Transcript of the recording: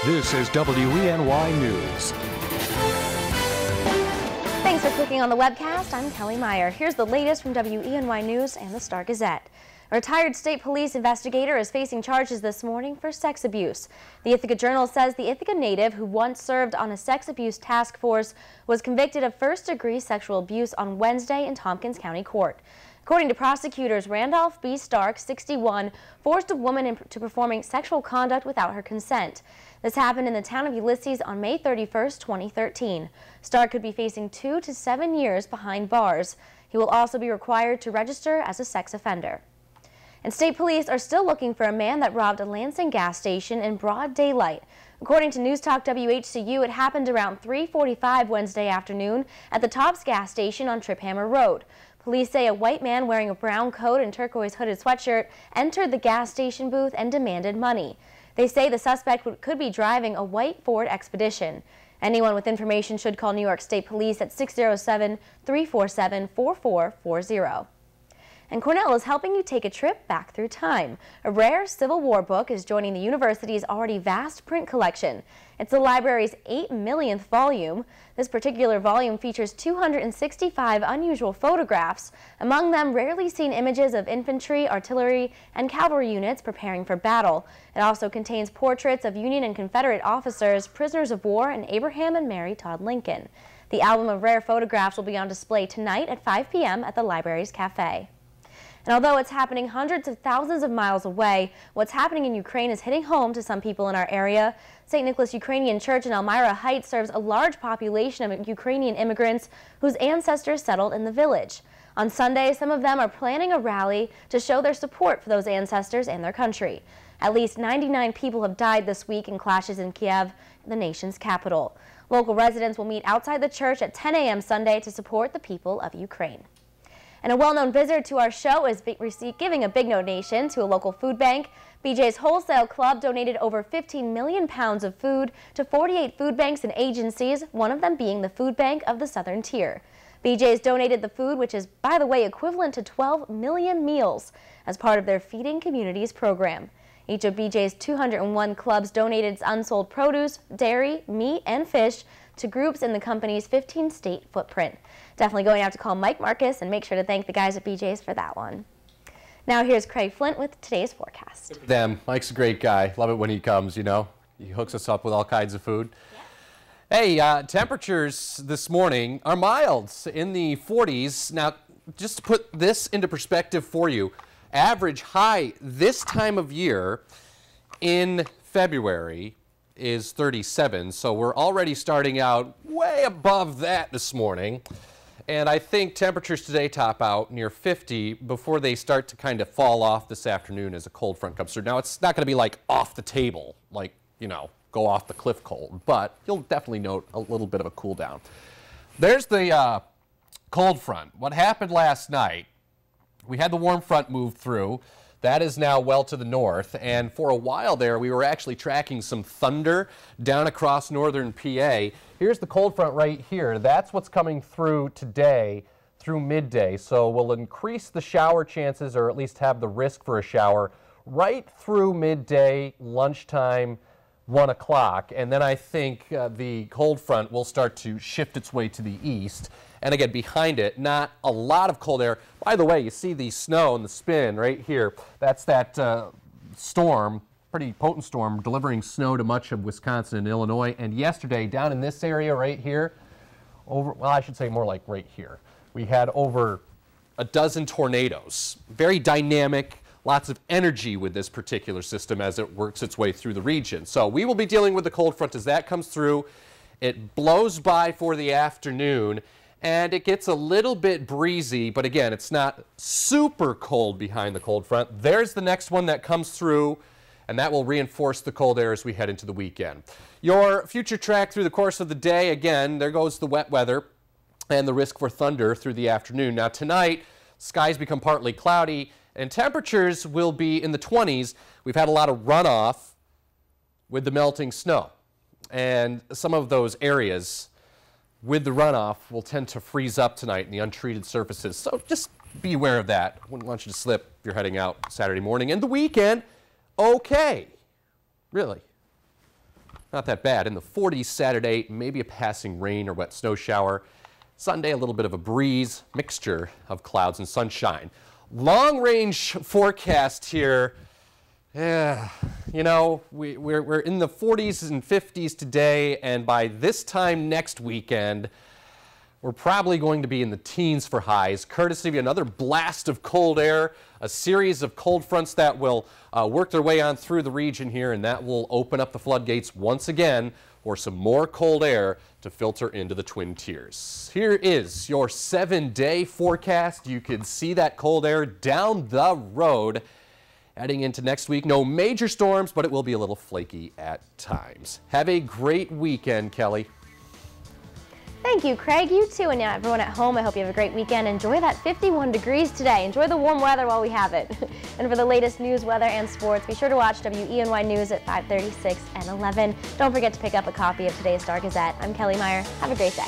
This is WENY News. Thanks for clicking on the webcast. I'm Kelly Meyer. Here's the latest from WENY News and the Star Gazette. A retired state police investigator is facing charges this morning for sex abuse. The Ithaca Journal says the Ithaca native, who once served on a sex abuse task force, was convicted of first-degree sexual abuse on Wednesday in Tompkins County Court. According to prosecutors, Randolph B. Stark, 61, forced a woman into performing sexual conduct without her consent. This happened in the town of Ulysses on May 31, 2013. Stark could be facing 2 to 7 years behind bars. He will also be required to register as a sex offender. And state police are still looking for a man that robbed a Lansing gas station in broad daylight. According to News Talk WHCU, it happened around 3:45 Wednesday afternoon at the Tops gas station on Triphammer Road. Police say a white man wearing a brown coat and turquoise hooded sweatshirt entered the gas station booth and demanded money. They say the suspect could be driving a white Ford Expedition. Anyone with information should call New York State Police at 607-347-4440. And Cornell is helping you take a trip back through time. A rare Civil War book is joining the university's already vast print collection. It's the library's 8 millionth volume. This particular volume features 265 unusual photographs, among them rarely seen images of infantry, artillery, and cavalry units preparing for battle. It also contains portraits of Union and Confederate officers, prisoners of war, and Abraham and Mary Todd Lincoln. The album of rare photographs will be on display tonight at 5 p.m. at the library's cafe. And although it's happening hundreds of thousands of miles away, what's happening in Ukraine is hitting home to some people in our area. St. Nicholas Ukrainian Church in Elmira Heights serves a large population of Ukrainian immigrants whose ancestors settled in the village. On Sunday, some of them are planning a rally to show their support for those ancestors and their country. At least 99 people have died this week in clashes in Kiev, the nation's capital. Local residents will meet outside the church at 10 a.m. Sunday to support the people of Ukraine. And a well-known visitor to our show is giving a big donation to a local food bank. BJ's Wholesale Club donated over 15 million pounds of food to 48 food banks and agencies, one of them being the Food Bank of the Southern Tier. BJ's donated the food, which is, by the way, equivalent to 12 million meals, as part of their Feeding Communities program. Each of BJ's 201 clubs donated its unsold produce, dairy, meat, and fish to groups in the company's 15-state footprint. Definitely going to have to call Mike Marcus and make sure to thank the guys at BJ's for that one. Now here's Craig Flint with today's forecast. Mike's a great guy. Love it when he comes, you know. He hooks us up with all kinds of food. Yeah. Hey, temperatures this morning are mild, in the 40s. Now, just to put this into perspective for you, average high this time of year in February is 37, so we're already starting out way above that this morning. And I think temperatures today top out near 50 before they start to kind of fall off this afternoon as a cold front comes through. Now, it's not going to be like off the table, like, you know, go off the cliff cold, but you'll definitely note a little bit of a cool down. There's the cold front. What happened last night, we had the warm front move through. That is now well to the north, and for a while there, we were actually tracking some thunder down across northern PA. Here's the cold front right here. That's what's coming through today through midday, so we'll increase the shower chances, or at least have the risk for a shower, right through midday, lunchtime, 1 o'clock, and then I think the cold front will start to shift its way to the east. And again, behind it, not a lot of cold air. By the way, you see the snow and the spin right here. That's that storm, pretty potent storm, delivering snow to much of Wisconsin and Illinois. And yesterday, down in this area right here, well, I should say more like right here, we had over a dozen tornadoes. Very dynamic, lots of energy with this particular system as it works its way through the region. So we will be dealing with the cold front as that comes through. It blows by for the afternoon, and it gets a little bit breezy, but again, it's not super cold behind the cold front. There's the next one that comes through, and that will reinforce the cold air as we head into the weekend. Your future track through the course of the day, again, there goes the wet weather and the risk for thunder through the afternoon. Now tonight, skies become partly cloudy, and temperatures will be in the 20s. We've had a lot of runoff with the melting snow, and some of those areas with the runoff will tend to freeze up tonight in the untreated surfaces. So just be aware of that. Wouldn't want you to slip if you're heading out Saturday morning. And the weekend, okay. Really. not that bad. In the 40s Saturday, maybe a passing rain or wet snow shower. Sunday, a little bit of a breeze, mixture of clouds and sunshine. Long-range forecast here. Yeah, you know, we're in the 40s and 50s today, and by this time next weekend, we're probably going to be in the teens for highs, courtesy of another blast of cold air, a series of cold fronts that will work their way on through the region here, and that will open up the floodgates once again for some more cold air to filter into the Twin Tiers. Here is your 7-day forecast. You can see that cold air down the road. Heading into next week, no major storms, but it will be a little flaky at times. Have a great weekend, Kelly. Thank you, Craig. You too, and yeah, everyone at home, I hope you have a great weekend. Enjoy that 51 degrees today. Enjoy the warm weather while we have it. And for the latest news, weather, and sports, be sure to watch WENY News at 5:36 and 11. Don't forget to pick up a copy of today's Star Gazette. I'm Kelly Meyer. Have a great day.